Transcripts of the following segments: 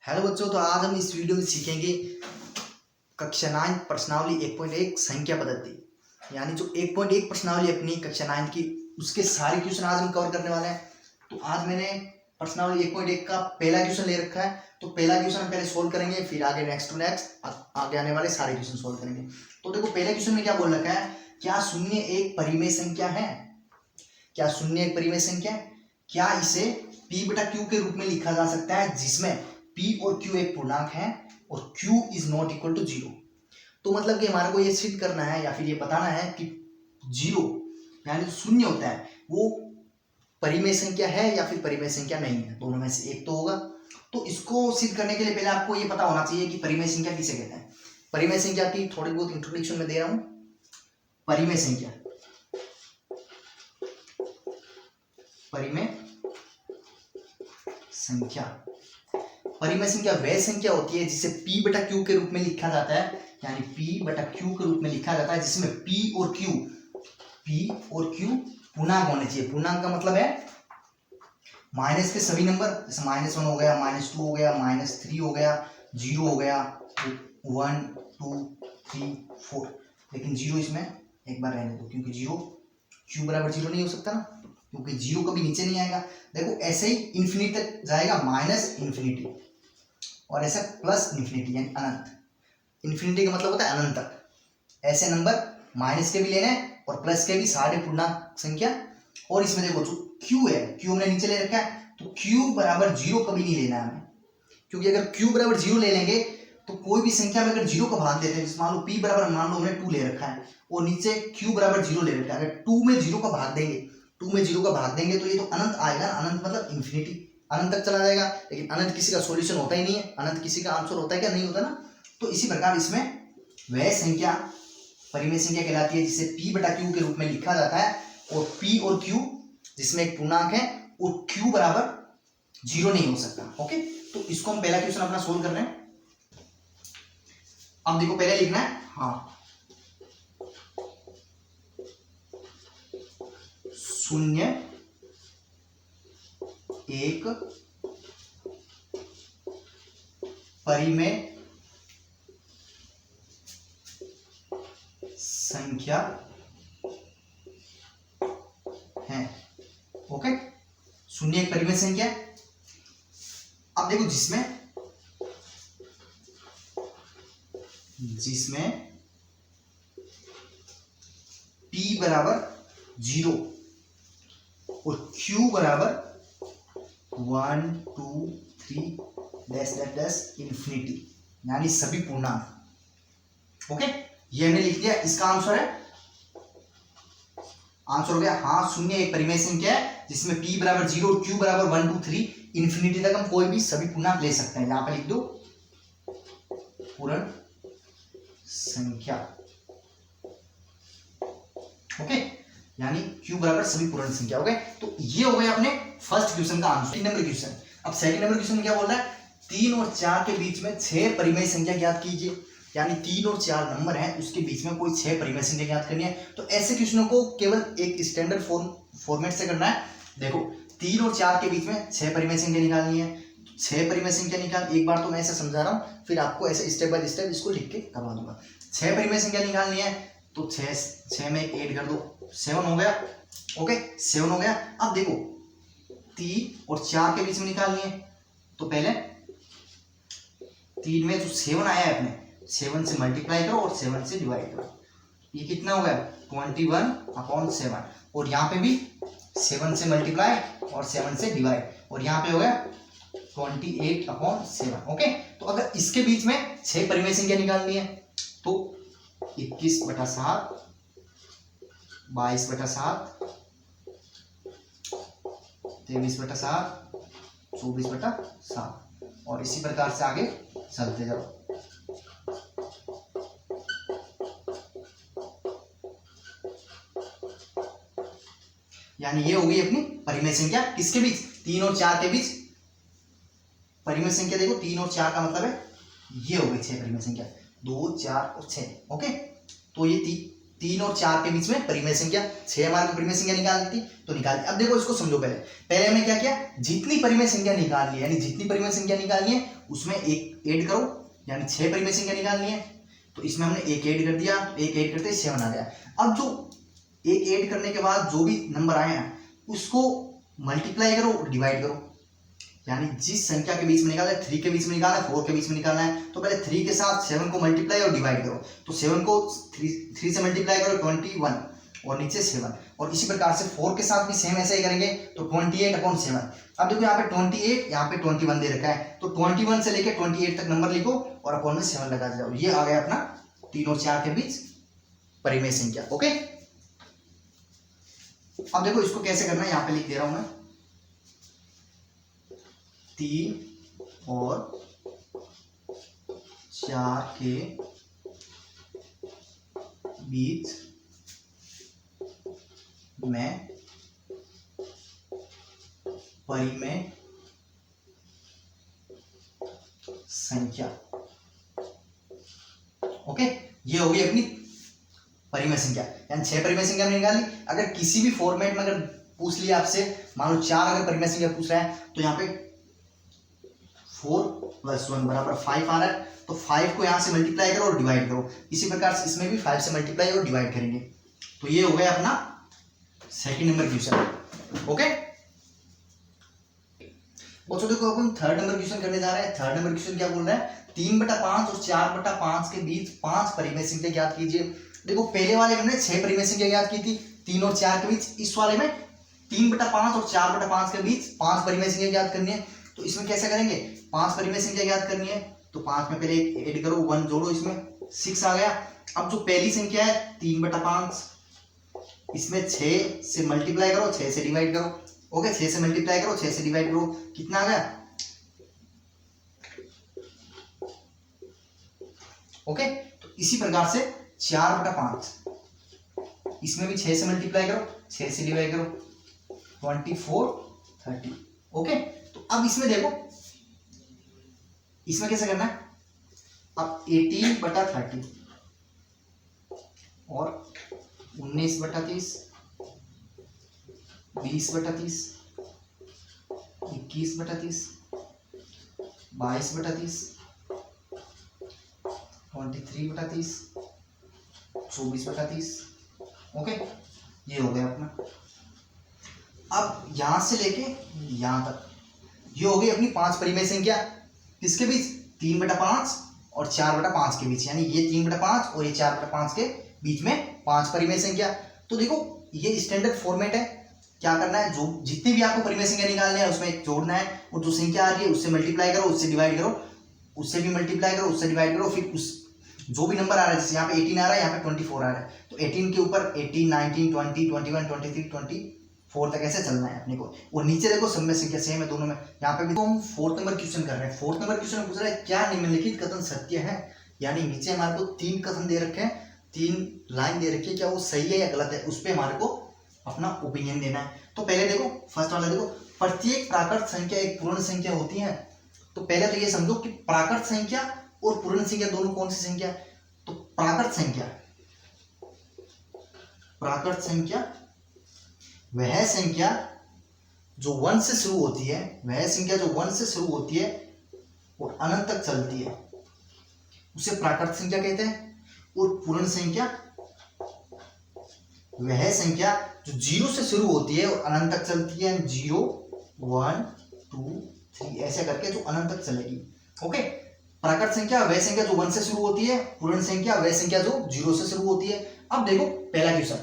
Hello बच्चों, तो आज हम इस वीडियो में सीखेंगे कक्षा 9 प्रश्नावली 1.1 संख्या पद्धति। यानी जो 1.1 प्रश्नावली अपनी कक्षा 9 की, उसके सारे क्वेश्चन आज हम कवर करने वाले हैं। तो आज मैंने प्रश्नावली 1.1 का पहला क्वेश्चन ले रखा है। तो पहला क्वेश्चन हम पहले सोल्व करेंगे, फिर आगे नेक्स्ट टू नेक्स्ट आगे आने वाले सारे क्वेश्चन सोल्व करेंगे। तो देखो, पहले क्वेश्चन में क्या बोल रखा है, क्या शून्य एक परिमेय संख्या है? क्या शून्य एक परिमेय संख्या है? क्या इसे p बटा q के रूप में लिखा जा सकता है, जिसमें p और q एक पूर्णांक है और q is not equal to 0। तो मतलब कि हमारे को ये सिद्ध करना है या फिर ये बताना है कि 0 यानी शून्य होता है वो परिमेय संख्या है या फिर परिमेय संख्या नहीं है, दोनों में से एक तो होगा। तो इसको सिद्ध करने के लिए पहले आपको ये पता होना चाहिए कि परिमेय संख्या किसे कहते हैं। परिमेय संख्या की थोड़ी बहुत इंट्रोडक्शन में दे रहा हूं। परिमेय संख्या, परिमेय संख्या, परिमेय संख्या वह संख्या होती है जिसे p बटा q के रूप में लिखा जाता है। यानी p बटा q के रूप में लिखा जाता है, जिसमें p और q पूर्णांक होने चाहिए। पूर्णांक का मतलब है माइनस के सभी नंबर, जैसे -1 हो गया, -2 हो गया, -3 हो गया, 0 हो गया, 1 2 3 4। लेकिन 0 इसमें एक बार रहने दो, क्योंकि 0 q बराबर 0 नहीं हो सकता ना, क्योंकि 0 कभी नीचे नहीं आएगा। देखो, ऐसे ही इन्फिनिटी तक जाएगा, माइनस इन्फिनिटी, और ऐसा प्लस इन्फिनिटी यानी अनंत। इन्फिनिटी का मतलब होता है अनंत तक। ऐसे नंबर माइनस के भी लेने हैं और प्लस के भी, सारे पूर्णांक संख्या। और इसमें देखो, जो q है, q हमने नीचे ले रखा है, तो q बराबर 0 कभी नहीं लेना है हमें, क्योंकि अगर q बराबर 0 ले लेंगे तो कोई भी संख्या में अगर 0 को भाग देते हैं, मान लो p बराबर, मान लो हमने 2 ले रखा है और नीचे q बराबर 0 ले रखा है, अगर 2 में 0 को भाग देंगे, 2 में 0 का भाग देंगे तो ये तो अनंत आएगा। अनंत मतलब इन्फिनिटी, अनंत तक चला जाएगा। लेकिन अनंत किसी का सॉल्यूशन होता ही नहीं है, अनंत किसी का आंसर होता है क्या? नहीं होता ना। तो इसी प्रकार इसमें वह संख्या परिमेय संख्या कहलाती है जिसे p बटा q के रूप में लिखा जाता है, और p और q जिसमें एक पूर्णांक है और q बराबर 0 नहीं हो सकता। ओके, तो इसको हम पहला क्वेश्चन अपना सोल्व कर रहे हैं। अब देखो, पहले लिखना है शून्य एक परिमेय संख्या है। ओके, शून्य एक परिमेय संख्या। अब देखो, जिसमें p बराबर 0 और q बराबर 1 2 3 डैश डैश डैश इन्फिनिटी, यानी सभी पूर्णांक। ओके, ये हमने लिख दिया। इसका आंसर हो गया हाँ, शून्य एक परिमेय संख्या है जिसमें p बराबर 0 और q बराबर 1 2 3 इन्फिनिटी तक हम कोई भी सभी पूर्णांक ले सकते हैं। यहां पर लिख दो पूर्ण संख्या। ओके, यानी q बराबर सभी पूर्ण संख्या। ओके, तो ये हो गया अपने फर्स्ट क्वेश्चन का आंसर। 3 number question. अब सेकंड नंबर क्वेश्चन में क्या बोल रहा है, 3 और 4 के बीच में 6 परिमेय संख्या ज्ञात कीजिए। यानी 3 और 4 नंबर हैं, उसके बीच में कोई 6 परिमेय संख्या ज्ञात करनी है। तो ऐसे क्वेश्चनों को केवल एक स्टैंडर्ड फॉर्मेट से करना है। देखो, 3 और 4 के बीच में 6 परिमेय संख्या निकालनी है। 6 परिमेय संख्या निकाल, एक बार तो मैं ऐसे समझा रहा हूँ, फिर आपको ऐसे स्टेप बाय स्टेप इसको लिख के करवा दूंगा। 6 परिमेय संख्या निकालनी है, तो 6 में 8 कर दो, 7 हो गया। ओके, 7 हो गया। अब देखो, 3 और 4 के बीच में निकालनी है, तो पहले 3 में जो 7 आया है अपने, 7 से मल्टीप्लाई करो और 7 से डिवाइड करो। ये कितना हो गया? 21/7। और यहाँ पे भी 7 से मल्टीप्लाई और 7 से डिवाइड, और यहाँ पे हो गया 28/7। ओके, तो अगर इसके बीच में 6 परिमेय संख्या निकालनी है, तो 21/7, 22/7, 23/7, 24/7, और इसी प्रकार से आगे चलते जाओ। यानी ये हो गई अपनी परिमेय संख्या। किसके बीच? 3 और 4 के बीच परिमेय संख्या। देखो, 3 और 4 का मतलब है ये हो गई 6 परिमेय संख्या, 2 4 और 6। ओके, तो ये 3 और 4 के बीच में परिमेय संख्या, 6 हमारे को परिमेय संख्या निकालनी थी तो निकाल दी। अब देखो इसको समझो, पहले हमने क्या किया, जितनी परिमेय संख्या निकालनी है यानी जितनी परिमेय संख्या निकालनी है उसमें एक ऐड करो, यानी 6 परिमेय संख्या निकालनी है तो इसमें हमने एक ऐड कर दिया, एक ऐड करते 7 आ गया। अब जो एक ऐड करने के बाद जो भी नंबर आए हैं उसको मल्टीप्लाई करो, डिवाइड करो, यानी जिस संख्या के बीच में निकालना है, 3 के बीच में निकालना है, 4 के बीच में निकालना है, तो पहले 3 के साथ 7 को मल्टीप्लाई और डिवाइड करो, तो 7 को 3 से मल्टीप्लाई करो 21 और नीचे 7, और इसी प्रकार से 4 के साथ भी सेम ऐसे ही करेंगे तो 28/7। अब देखो यहाँ पे 28, यहाँ पे 21 दे रखा है, तो 21 से लेके 28 तक नंबर लिखो और अपॉन में 7 लगा जाओ। ये आ गया अपना 3 और 4 के बीच परिमेय संख्या। ओके, अब देखो इसको कैसे करना है, यहाँ पे लिख दे रहा हूं मैं, 3 और 4 के बीच में परिमेय संख्या। ओके, ये होगी अपनी परिमेय संख्या, यानी 6 परिमेय संख्या हमने निकाली। अगर किसी भी फॉर्मेट में अगर पूछ लिया आपसे, मान लो 4 अगर परिमेय संख्या पूछ रहा है तो यहाँ पे 4 + 1 = 5 आ रहा है, तो 5 को यहाँ से मल्टीप्लाई करो और डिवाइड करो। इसी प्रकार से इसमें भी 5 से मल्टीप्लाई और डिवाइड करेंगे, तो ये हो गया अपना सेकंड नंबर क्वेश्चन। ओके, बच्चों देखो अपन थर्ड नंबर क्वेश्चन करने जा रहे हैं। थर्ड नंबर क्वेश्चन क्या बोल रहा है, 3/5 और 4/5 के बीच 5 परिमेय संख्या ज्ञात कीजिए। देखो पहले वाले में हमने 6 परिमेय संख्या ज्ञात की थी 3 और 4 के बीच, इस वाले में 3/5 और 4/5 के बीच 5 परिमेय संख्या ज्ञात करनी है। तो इसमें कैसे करेंगे, 5 परिमेय संख्या ज्ञात करनी है तो 5 में पहले ऐड करो, 1 जोड़ो, इसमें 6 आ गया। अब जो पहली संख्या है 3/5, इसमें 6 से मल्टीप्लाई करो, 6 से डिवाइड करो। ओके, 6 से मल्टीप्लाई करो, 6 से डिवाइड करो, कितना आ गया। ओके, तो इसी प्रकार से 4/5, इसमें भी 6 से मल्टीप्लाई करो, 6 से डिवाइड करो, 24, 30। ओके, तो अब इसमें देखो, इसमें कैसे करना है, अब 18/30 और 19/30, 20/30, 21/30, 22/30, 23/30, 24/30। ओके, ये हो गया अपना। अब यहां से लेके यहां तक ये हो गई अपनी 5 परिमेय संख्या, किसके बीच, 3/5 और 4/5 के बीच, यानी ये 3/5 और ये 4/5 के बीच में 5 परिमेय संख्या। तो देखो ये स्टैंडर्ड फॉर्मेट है, क्या करना है, जो जितनी भी आपको परिमेय संख्या निकालनी है उसमें जोड़ना है, और जो संख्या आ रही है उससे मल्टीप्लाई करो, उससे डिवाइड करो, उससे भी मल्टीप्लाई करो, उससे डिवाइड करो, फिर उस जो भी नंबर आ रहा है, जैसे यहाँ पे 18 आ रहा है, यहाँ पे 24 आ रहा है, तो 18 के ऊपर 18, 19, 20, 21, 23, 24 तक ऐसे चलना है अपने को। और नीचे देखो सब में संख्या सेम है दोनों में। यहाँ पे भी तो हम 4th नंबर क्वेश्चन कर रहे हैं। 4th नंबर क्वेश्चन पूछ रहा है क्या निम्नलिखित कथन सत्य है, यानी नीचे हमारे को 3 कथन दे रखे हैं, 3 लाइन दे रखी है, क्या वो सही है या गलत है, उस पर हमारे को अपना ओपिनियन देना है। तो पहले देखो फर्स्ट वाला देखो, प्रत्येक प्राकृत संख्या एक पूर्ण संख्या होती है। तो पहले तो ये समझो कि प्राकृत संख्या और पूर्ण संख्या दोनों कौन सी संख्या, तो प्राकृत संख्या वह संख्या जो 1 से शुरू होती है, वह संख्या जो 1 से शुरू होती है और अनंत तक चलती है उसे प्राकृत संख्या कहते हैं। और पूर्ण संख्या वह संख्या जो 0 से शुरू होती है और अनंत तक चलती है, 0, 1, 2, 3 ऐसे करके जो अनंत तक चलेगी। ओके, प्राकृत संख्या वह संख्या जो 1 से शुरू होती है, पूर्ण संख्या वह संख्या जो 0 से शुरू होती है। अब देखो पहला क्वेश्चन,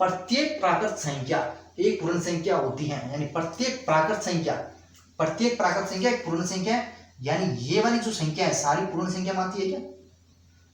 प्रत्येक प्राकृत संख्या एक पूर्ण संख्या होती है, यानी प्रत्येक प्राकृत संख्या एक पूर्ण संख्या है, यानी ये वाली जो संख्या है सारी पूर्ण संख्या में आती है क्या,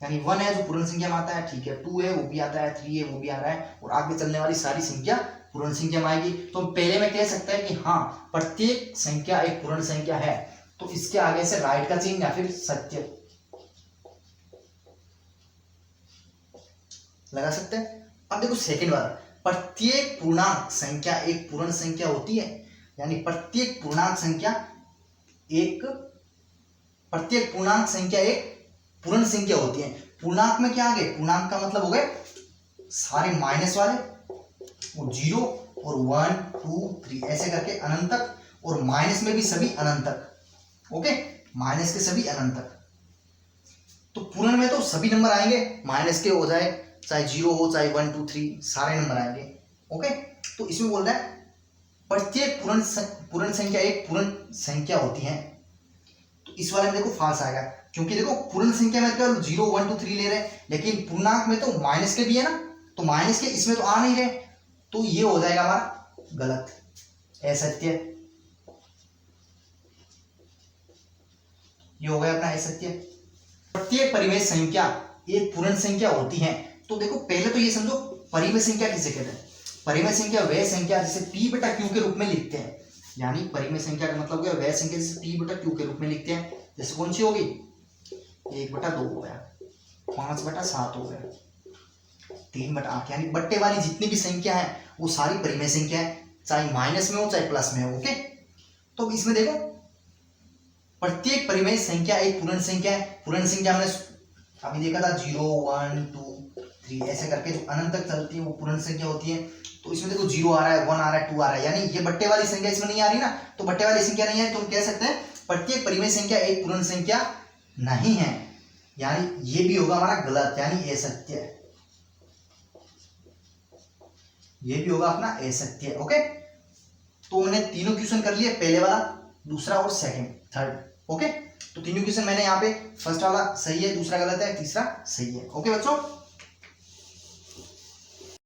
यानी 1 है जो पूर्ण संख्या में आता है, ठीक है, 2 है वो भी आता है, 3 है वो भी आ रहा है, और आगे चलने वाली सारी संख्या पूर्ण संख्या में आएगी। तो पहले में कह सकते हैं कि हाँ प्रत्येक संख्या एक पूर्ण संख्या है, तो इसके आगे से राइट का चिन्ह या फिर सत्य लगा सकते हैं। अब देखो सेकंड वाला, प्रत्येक पूर्णांक संख्या एक पूर्ण संख्या होती है, यानी प्रत्येक पूर्णांक संख्या एक पूर्ण संख्या होती है। पूर्णांक में क्या आ गए, पूर्णांक का मतलब हो गए सारे माइनस वाले और 0 और 1 2 3 ऐसे करके अनंत तक, और माइनस में भी सभी अनंत तक। ओके, माइनस के सभी अनंत तक। तो पूर्ण में तो सभी नंबर आएंगे, माइनस के हो जाए चाहे 0 हो चाहे 1 2 3 सारे नंबर आएंगे। ओके, तो इसमें बोल रहा है प्रत्येक पूर्ण संख्या एक पूर्ण संख्या होती है। तो इस वाले में देखो फाल्स आएगा, क्योंकि देखो पूर्ण संख्या में केवल 0 1 2 3 ले रहे हैं, लेकिन पूर्णांक में तो माइनस के भी है ना, तो माइनस के इसमें तो आ नहीं रहे, तो ये हो जाएगा हमारा गलत, असत्य। ये हो गया अपना असत्य। प्रत्येक परिमेय संख्या एक पूर्ण संख्या होती है। तो देखो पहले तो ये समझो परिमेय संख्या किसे कहते हैं। परिमेय संख्या वह संख्या जिसे p बटा q के रूप में लिखते हैं, यानी परिमेय संख्या का मतलब क्या, वह संख्या जिसे p बटा q के रूप में लिखते हैं। जैसे कौन सी होगी, 1/2 हो गया, 5/7 हो गया, 3/8, यानी बट्टे वाली जितनी भी संख्या है वो सारी परिमेय संख्या है, चाहे माइनस में हो चाहे प्लस में हो। ओके, तो इसमें देखो प्रत्येक परिमेय संख्या एक पूर्ण संख्या है। पूर्ण संख्या हमने अभी देखा था 0 1 2 3 ऐसे करके जो अनंत तक चलती है वो पूर्ण संख्या होती है। तो इसमें देखो 0 आ रहा है, 1 आ रहा है, 2 आ रहा है, यानी ये बट्टे वाली संख्या इसमें नहीं आ रही ना, तो बट्टे वाली संख्या नहीं है, तो हम कह सकते हैं प्रत्येक परिमेय संख्या एक पूर्ण संख्या नहीं है, यानी ये भी होगा हमारा गलत, यानी असत्य, ये भी होगा अपना असत्य। ओके, तो मैंने तीनों क्वेश्चन कर लिए, पहले वाला, दूसरा और सेकंड, थर्ड। ओके, तो तीनों क्वेश्चन मैंने यहाँ पे फर्स्ट वाला सही है, दूसरा गलत है, तीसरा सही है। ओके बच्चों।